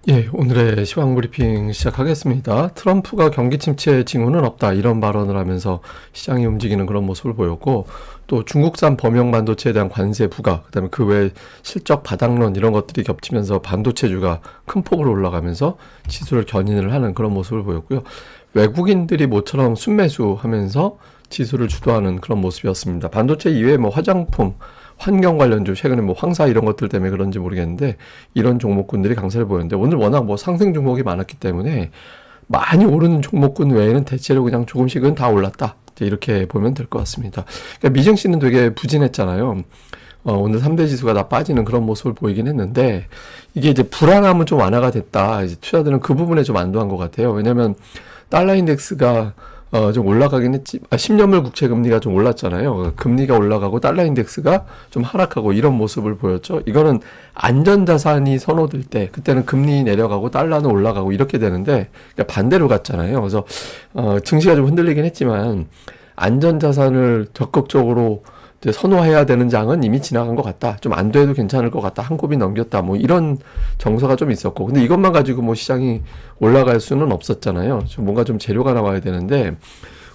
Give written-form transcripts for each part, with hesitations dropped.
예, 오늘의 시황 브리핑 시작하겠습니다. 트럼프가 경기 침체의 징후는 없다 이런 발언을 하면서 시장이 움직이는 그런 모습을 보였고, 또 중국산 범용 반도체에 대한 관세 부과, 그다음에 그 외 실적 바닥론 이런 것들이 겹치면서 반도체주가 큰 폭으로 올라가면서 지수를 견인을 하는 그런 모습을 보였고요. 외국인들이 모처럼 순매수하면서 지수를 주도하는 그런 모습이었습니다. 반도체 이외에 뭐 화장품, 환경 관련주, 최근에 뭐 황사 이런 것들 때문에 그런지 모르겠는데 이런 종목군들이 강세를 보였는데, 오늘 워낙 뭐 상승 종목이 많았기 때문에 많이 오르는 종목군 외에는 대체로 그냥 조금씩은 다 올랐다, 이렇게 보면 될 것 같습니다. 그러니까 미증시는 되게 부진했잖아요. 오늘 3대 지수가 다 빠지는 그런 모습을 보이긴 했는데, 이게 이제 불안함은 좀 완화가 됐다. 이제 투자들은 그 부분에 좀 안도한 것 같아요. 왜냐면 달러 인덱스가 좀 올라가긴 했지. 10년물 국채 금리가 좀 올랐잖아요. 금리가 올라가고 달러 인덱스가 좀 하락하고 이런 모습을 보였죠. 이거는 안전자산이 선호될 때, 그때는 금리 내려가고 달러는 올라가고 이렇게 되는데, 그러니까 반대로 갔잖아요. 그래서 증시가 좀 흔들리긴 했지만 안전자산을 적극적으로 이제 선호해야 되는 장은 이미 지나간 것 같다. 좀 안 돼도 괜찮을 것 같다. 한 곱이 넘겼다. 뭐 이런 정서가 좀 있었고. 근데 이것만 가지고 뭐 시장이 올라갈 수는 없었잖아요. 좀 뭔가 좀 재료가 나와야 되는데,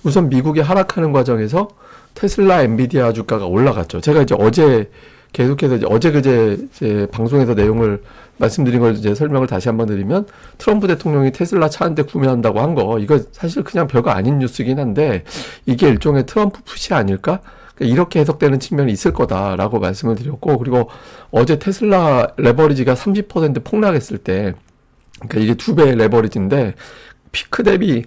우선 미국이 하락하는 과정에서 테슬라, 엔비디아 주가가 올라갔죠. 제가 이제 어제 계속해서 이제 어제 그제 제 방송에서 내용을 말씀드린 걸 이제 설명을 다시 한번 드리면, 트럼프 대통령이 테슬라 차 한 대 구매한다고 한 거, 이거 사실 그냥 별거 아닌 뉴스긴 한데 이게 일종의 트럼프 푸시 아닐까? 이렇게 해석되는 측면이 있을 거다라고 말씀을 드렸고, 그리고 어제 테슬라 레버리지가 30% 폭락했을 때, 그러니까 이게 2배의 레버리지인데 피크 대비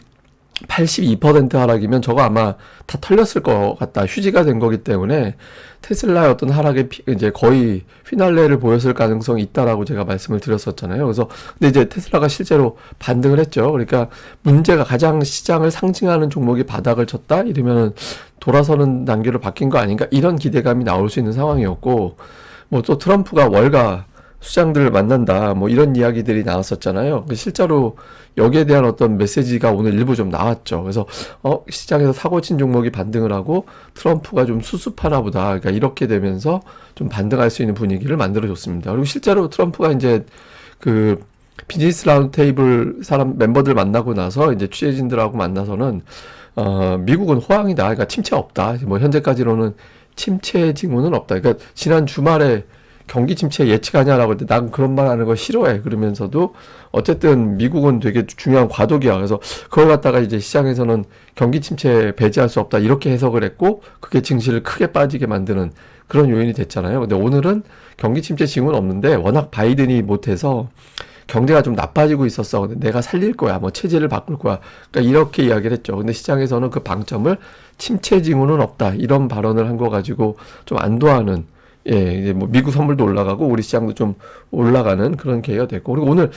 82% 하락이면 저거 아마 다 털렸을 것 같다. 휴지가 된 거기 때문에 테슬라의 어떤 하락이 이제 거의 피날레를 보였을 가능성이 있다라고 제가 말씀을 드렸었잖아요. 그래서 근데 이제 테슬라가 실제로 반등을 했죠. 그러니까 문제가, 가장 시장을 상징하는 종목이 바닥을 쳤다 이러면은 돌아서는 단계로 바뀐 거 아닌가, 이런 기대감이 나올 수 있는 상황이었고, 뭐 또 트럼프가 월가 수장들을 만난다, 뭐 이런 이야기들이 나왔었잖아요. 실제로 여기에 대한 어떤 메시지가 오늘 일부 좀 나왔죠. 그래서 시장에서 사고 친 종목이 반등을 하고 트럼프가 좀 수습하나 보다. 그러니까 이렇게 되면서 좀 반등할 수 있는 분위기를 만들어 줬습니다. 그리고 실제로 트럼프가 이제 그 비즈니스 라운드 테이블 사람 멤버들 만나고 나서 이제 취재진들하고 만나서는 미국은 호황이다. 그러니까 침체 없다. 뭐 현재까지로는 침체 징후는 없다. 그러니까 지난 주말에 경기 침체 예측하냐라고 했는데, 난 그런 말 하는 거 싫어해. 그러면서도 어쨌든 미국은 되게 중요한 과도기야. 그래서 그걸 갖다가 이제 시장에서는 경기 침체 배제할 수 없다, 이렇게 해석을 했고, 그게 증시를 크게 빠지게 만드는 그런 요인이 됐잖아요. 근데 오늘은 경기 침체 징후는 없는데, 워낙 바이든이 못해서 경제가 좀 나빠지고 있었어. 근데 내가 살릴 거야. 뭐 체제를 바꿀 거야. 그러니까 이렇게 이야기를 했죠. 근데 시장에서는 그 방점을 침체 징후는 없다, 이런 발언을 한 거 가지고 좀 안도하는, 예, 이제 뭐 미국 선물도 올라가고 우리 시장도 좀 올라가는 그런 계기가 됐고, 그리고 오늘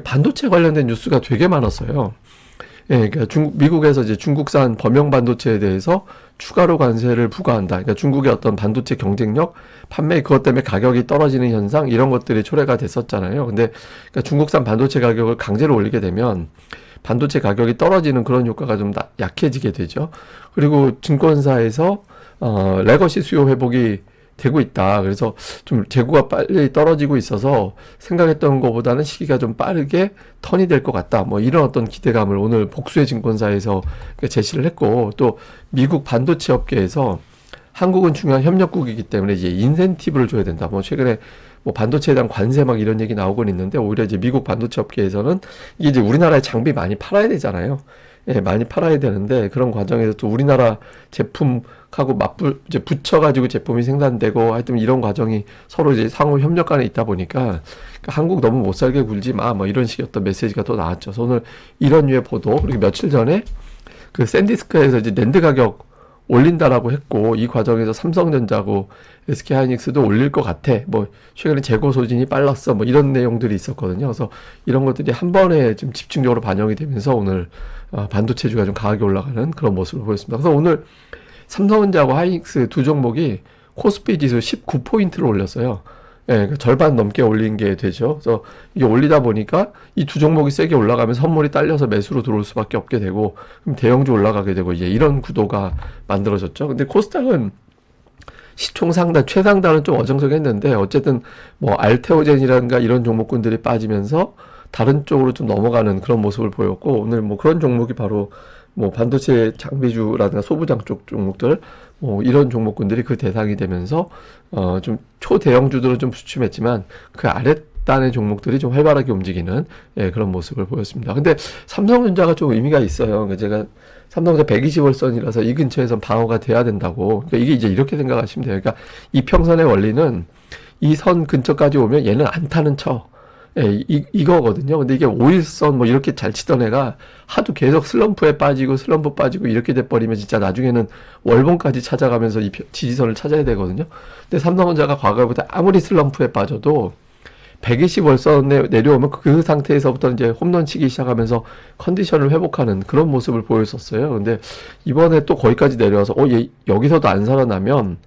반도체 관련된 뉴스가 되게 많았어요. 예, 그러니까 미국에서 이제 중국산 범용 반도체에 대해서 추가로 관세를 부과한다. 그러니까 중국의 어떤 반도체 경쟁력, 판매, 그것 때문에 가격이 떨어지는 현상, 이런 것들이 초래가 됐었잖아요. 근데 그러니까 중국산 반도체 가격을 강제로 올리게 되면 반도체 가격이 떨어지는 그런 효과가 좀 약해지게 되죠. 그리고 증권사에서 레거시 수요 회복이 되고 있다. 그래서 좀 재고가 빨리 떨어지고 있어서 생각했던 것보다는 시기가 좀 빠르게 턴이 될 것 같다. 뭐 이런 어떤 기대감을 오늘 복수의 증권사에서 제시를 했고, 또 미국 반도체 업계에서 한국은 중요한 협력국이기 때문에 이제 인센티브를 줘야 된다. 뭐 최근에 뭐 반도체에 대한 관세 막 이런 얘기 나오곤 있는데, 오히려 이제 미국 반도체 업계에서는 이게 이제 우리나라에 장비 많이 팔아야 되잖아요. 예, 많이 팔아야 되는데, 그런 과정에서 또 우리나라 제품하고 이제 붙여가지고 제품이 생산되고, 하여튼 이런 과정이 서로 이제 상호 협력 간에 있다 보니까, 그러니까 한국 너무 못 살게 굴지 마, 뭐 이런 식의 어떤 메시지가 또 나왔죠. 그래서 오늘 이런 류의 보도, 그리고 며칠 전에 그 샌디스크에서 이제 낸드 가격 올린다라고 했고, 이 과정에서 삼성전자고 SK하이닉스도 올릴 것 같아. 뭐 최근에 재고 소진이 빨랐어. 뭐 이런 내용들이 있었거든요. 그래서 이런 것들이 한 번에 좀 집중적으로 반영이 되면서 오늘 반도체주가 좀 강하게 올라가는 그런 모습을 보였습니다. 그래서 오늘 삼성전자하고 하이닉스 두 종목이 코스피 지수 19포인트를 올렸어요. 예, 그러니까 절반 넘게 올린 게 되죠. 그래서 이게 올리다 보니까 이 두 종목이 세게 올라가면 선물이 딸려서 매수로 들어올 수밖에 없게 되고, 그럼 대형주 올라가게 되고, 이제 이런 구도가 만들어졌죠. 근데 코스닥은 시총 상단, 최상단은 좀 어정쩡했는데, 어쨌든 뭐 알테오젠이라든가 이런 종목군들이 빠지면서 다른 쪽으로 좀 넘어가는 그런 모습을 보였고, 오늘 뭐 그런 종목이 바로 뭐 반도체 장비주라든가 소부장 쪽 종목들, 뭐 이런 종목군들이 그 대상이 되면서 좀 초대형주들은 좀 주춤했지만 그 아랫단의 종목들이 좀 활발하게 움직이는 그런 모습을 보였습니다. 근데 삼성전자가 좀 의미가 있어요. 그러니까 제가 삼성전자 120월선이라서 이 근처에선 방어가 돼야 된다고. 그러니까 이게 이제 이렇게 생각하시면 돼요. 그러니까 이평선의 원리는 이 선 근처까지 오면 얘는 안 타는 척. 이거거든요. 근데 이게 5일선 뭐 이렇게 잘 치던 애가 하도 계속 슬럼프에 빠지고 슬럼프 빠지고 이렇게 돼버리면 진짜 나중에는 월봉까지 찾아가면서 이 지지선을 찾아야 되거든요. 근데 삼성전자가 과거보다 아무리 슬럼프에 빠져도 120월선에 내려오면 그 상태에서부터 이제 홈런 치기 시작하면서 컨디션을 회복하는 그런 모습을 보였었어요. 근데 이번에 또 거기까지 내려와서 얘 여기서도 안 살아나면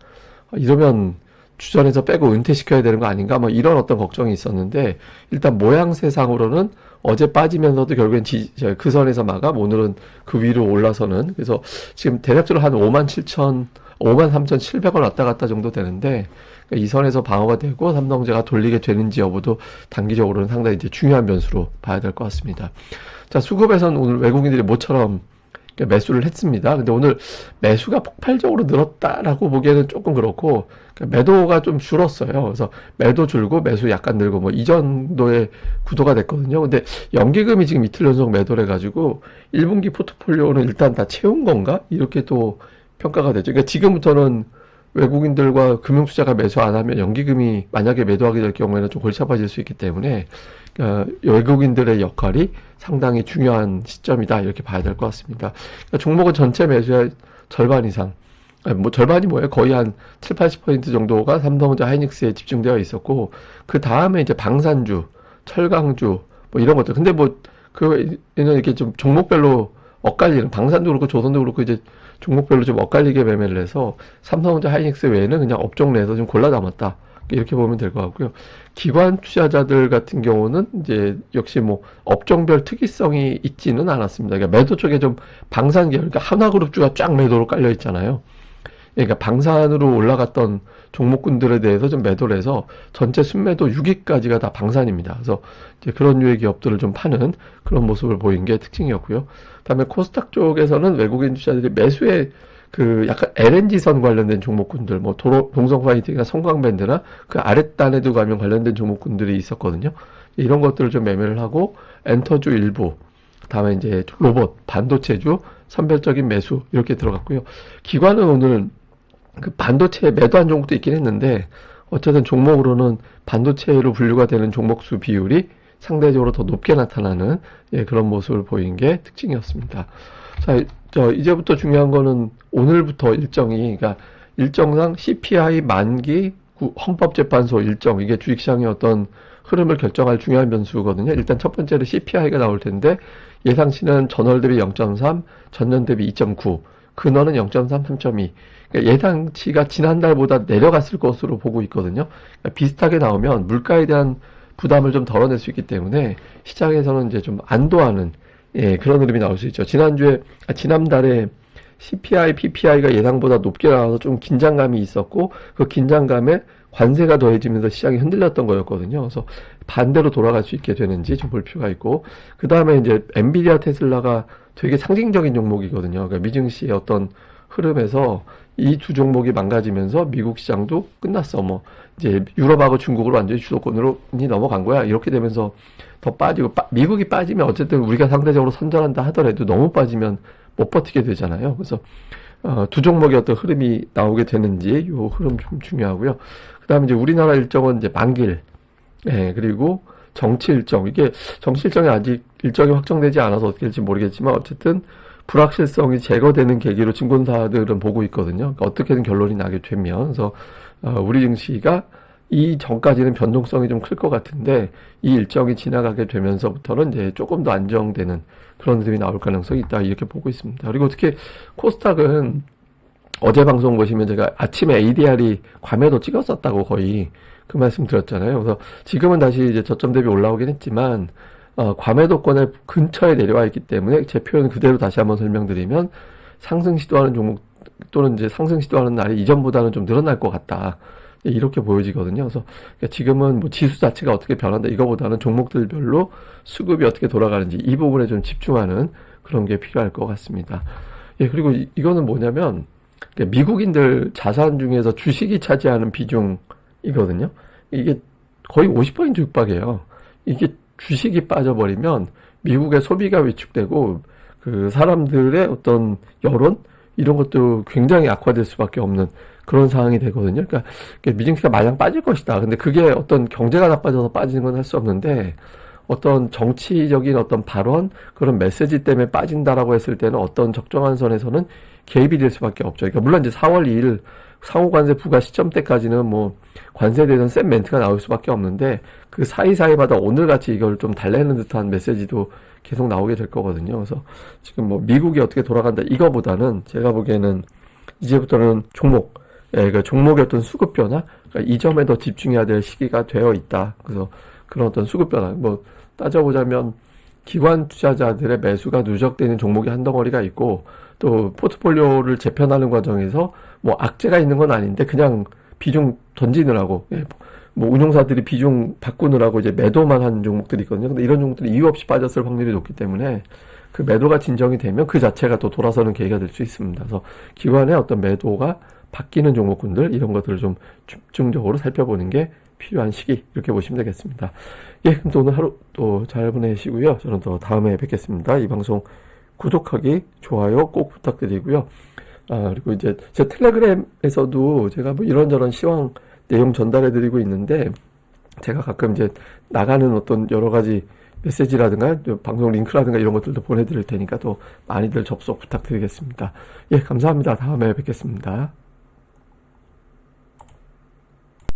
이러면 주전에서 빼고 은퇴시켜야 되는 거 아닌가? 뭐 이런 어떤 걱정이 있었는데 일단 모양새상으로는 어제 빠지면서도 결국엔 그 선에서 마감, 오늘은 그 위로 올라서는. 그래서 지금 대략적으로 한 53,700원 왔다 갔다 정도 되는데 이 선에서 방어가 되고 삼성전자가 돌리게 되는지 여부도 단기적으로는 상당히 이제 중요한 변수로 봐야 될 것 같습니다. 자, 수급에서는 오늘 외국인들이 모처럼 매수를 했습니다. 근데 오늘 매수가 폭발적으로 늘었다라고 보기에는 조금 그렇고 매도가 좀 줄었어요. 그래서 매도 줄고 매수 약간 늘고 뭐 이 정도의 구도가 됐거든요. 근데 연기금이 지금 이틀 연속 매도를 해가지고 1분기 포트폴리오는 일단 다 채운 건가? 이렇게 또 평가가 되죠. 그러니까 지금부터는 외국인들과 금융투자가 매수 안 하면 연기금이 만약에 매도하게 될 경우에는 좀 골치 아파질 수 있기 때문에 외국인들의 역할이 상당히 중요한 시점이다 이렇게 봐야 될 것 같습니다. 그러니까 종목은 전체 매수의 절반 이상, 뭐 절반이 뭐예요? 거의 한 7, 80% 정도가 삼성전자 하이닉스에 집중되어 있었고 그 다음에 이제 방산주, 철강주 뭐 이런 것들. 근데 뭐 그는 이렇게 좀 종목별로 엇갈리는, 방산도 그렇고 조선도 그렇고 이제 종목별로 좀 엇갈리게 매매를 해서 삼성전자 하이닉스 외에는 그냥 업종 내에서 좀 골라 담았다. 이렇게 보면 될 것 같고요. 기관 투자자들 같은 경우는 이제 역시 뭐 업종별 특이성이 있지는 않았습니다. 그러니까 매도 쪽에 좀 방산 계열, 그러니까 하나그룹주가 쫙 매도로 깔려 있잖아요. 그러니까 방산으로 올라갔던 종목군들에 대해서 좀 매도를 해서 전체 순매도 6위까지가 다 방산입니다. 그래서 이제 그런 류의 기업들을 좀 파는 그런 모습을 보인 게 특징이었고요. 그다음에 코스닥 쪽에서는 외국인 투자들이 매수에 그 약간 LNG선 관련된 종목군들, 뭐 동성 파이팅이나 성광밴드나 그 아랫단에도 가면 관련된 종목군들이 있었거든요. 이런 것들을 좀 매매를 하고 엔터주 일부, 다음에 이제 로봇, 반도체주 선별적인 매수 이렇게 들어갔고요. 기관은 오늘 그 반도체 매도한 종목도 있긴 했는데 어쨌든 종목으로는 반도체로 분류가 되는 종목수 비율이 상대적으로 더 높게 나타나는 그런 모습을 보인 게 특징이었습니다. 자, 이제부터 중요한 거는 오늘부터 일정이, 그러니까 일정상 CPI 만기 헌법재판소 일정, 이게 주식시장의 어떤 흐름을 결정할 중요한 변수거든요. 일단 첫 번째로 CPI가 나올 텐데 예상치는 전월 대비 0.3, 전년 대비 2.9, 근원은 0.3, 3.2. 그러니까 예상치가 지난달보다 내려갔을 것으로 보고 있거든요. 그러니까 비슷하게 나오면 물가에 대한 부담을 좀 덜어낼 수 있기 때문에 시장에서는 이제 좀 안도하는 그런 흐름이 나올 수 있죠. 지난달에 CPI, PPI가 예상보다 높게 나와서 좀 긴장감이 있었고 그 긴장감에 관세가 더해지면서 시장이 흔들렸던 거였거든요. 그래서 반대로 돌아갈 수 있게 되는지 좀 볼 필요가 있고, 그 다음에 이제 엔비디아, 테슬라가 되게 상징적인 종목이거든요. 그러니까 미증시의 어떤 흐름에서 이 두 종목이 망가지면서 미국 시장도 끝났어. 뭐 이제 유럽하고 중국으로 완전히 주도권으로 넘어간 거야. 이렇게 되면서 더 빠지고 미국이 빠지면 어쨌든 우리가 상대적으로 선전한다 하더라도 너무 빠지면 못 버티게 되잖아요. 그래서 두 종목의 어떤 흐름이 나오게 되는지 요 흐름 좀 중요하고요. 그다음에 이제 우리나라 일정은 이제 만기일, 그리고 정치 일정. 이게 정치 일정이 아직 일정이 확정되지 않아서 어떻게 될지 모르겠지만 어쨌든 불확실성이 제거되는 계기로 증권사들은 보고 있거든요. 그러니까 어떻게든 결론이 나게 되면, 그래서 우리 증시가 이 전까지는 변동성이 좀 클 것 같은데 이 일정이 지나가게 되면서부터는 이제 조금 더 안정되는 그런 흐름이 나올 가능성이 있다 이렇게 보고 있습니다. 그리고 특히 코스닥은 어제 방송 보시면 제가 아침에 ADR이 과매도 찍었었다고 거의 그 말씀 드렸잖아요. 그래서 지금은 다시 이제 저점 대비 올라오긴 했지만 과매도권의 근처에 내려와 있기 때문에 제 표현 그대로 다시 한번 설명드리면 상승 시도하는 종목 또는 이제 상승 시도하는 날이 이전보다는 좀 늘어날 것 같다. 이렇게 보여지거든요. 그래서 지금은 뭐 지수 자체가 어떻게 변한다 이거보다는 종목들별로 수급이 어떻게 돌아가는지 이 부분에 좀 집중하는 그런 게 필요할 것 같습니다. 예, 그리고 이거는 뭐냐면 미국인들 자산 중에서 주식이 차지하는 비중이거든요. 이게 거의 50% 육박이에요. 이게 주식이 빠져버리면 미국의 소비가 위축되고 그 사람들의 어떤 여론 이런 것도 굉장히 악화될 수밖에 없는 그런 상황이 되거든요. 그러니까 미증시가 마냥 빠질 것이다. 근데 그게 어떤 경제가 나빠져서 빠지는 건 할 수 없는데 어떤 정치적인 어떤 발언 그런 메시지 때문에 빠진다라고 했을 때는 어떤 적정한 선에서는 개입이 될 수밖에 없죠. 그러니까 물론 이제 4월 2일 상호관세 부과 시점 때까지는 뭐 관세에 대해서는 센 멘트가 나올 수밖에 없는데 그 사이사이마다 오늘같이 이걸 좀 달래는 듯한 메시지도 계속 나오게 될 거거든요. 그래서 지금 뭐 미국이 어떻게 돌아간다 이거보다는 제가 보기에는 이제부터는 종목, 그 종목의 어떤 수급 변화, 그러니까 이 점에 더 집중해야 될 시기가 되어 있다. 그래서 그런 어떤 수급 변화, 뭐 따져보자면 기관 투자자들의 매수가 누적되는 종목이 한 덩어리가 있고 또 포트폴리오를 재편하는 과정에서 뭐 악재가 있는 건 아닌데 그냥 비중 던지느라고 뭐 운용사들이 비중 바꾸느라고 이제 매도만 한 종목들이 있거든요. 근데 이런 종목들이 이유 없이 빠졌을 확률이 높기 때문에 그 매도가 진정이 되면 그 자체가 또 돌아서는 계기가 될 수 있습니다. 그래서 기관의 어떤 매도가 바뀌는 종목군들 이런 것들을 좀 집중적으로 살펴보는 게 필요한 시기 이렇게 보시면 되겠습니다. 예, 그럼 또 오늘 하루 또 잘 보내시고요. 저는 또 다음에 뵙겠습니다. 이 방송 구독하기, 좋아요 꼭 부탁드리고요. 그리고 이제 제 텔레그램에서도 제가 뭐 이런저런 시황 내용 전달해드리고 있는데 제가 가끔 이제 나가는 어떤 여러 가지 메시지라든가 방송 링크라든가 이런 것들도 보내드릴 테니까 또 많이들 접속 부탁드리겠습니다. 예, 감사합니다. 다음에 뵙겠습니다.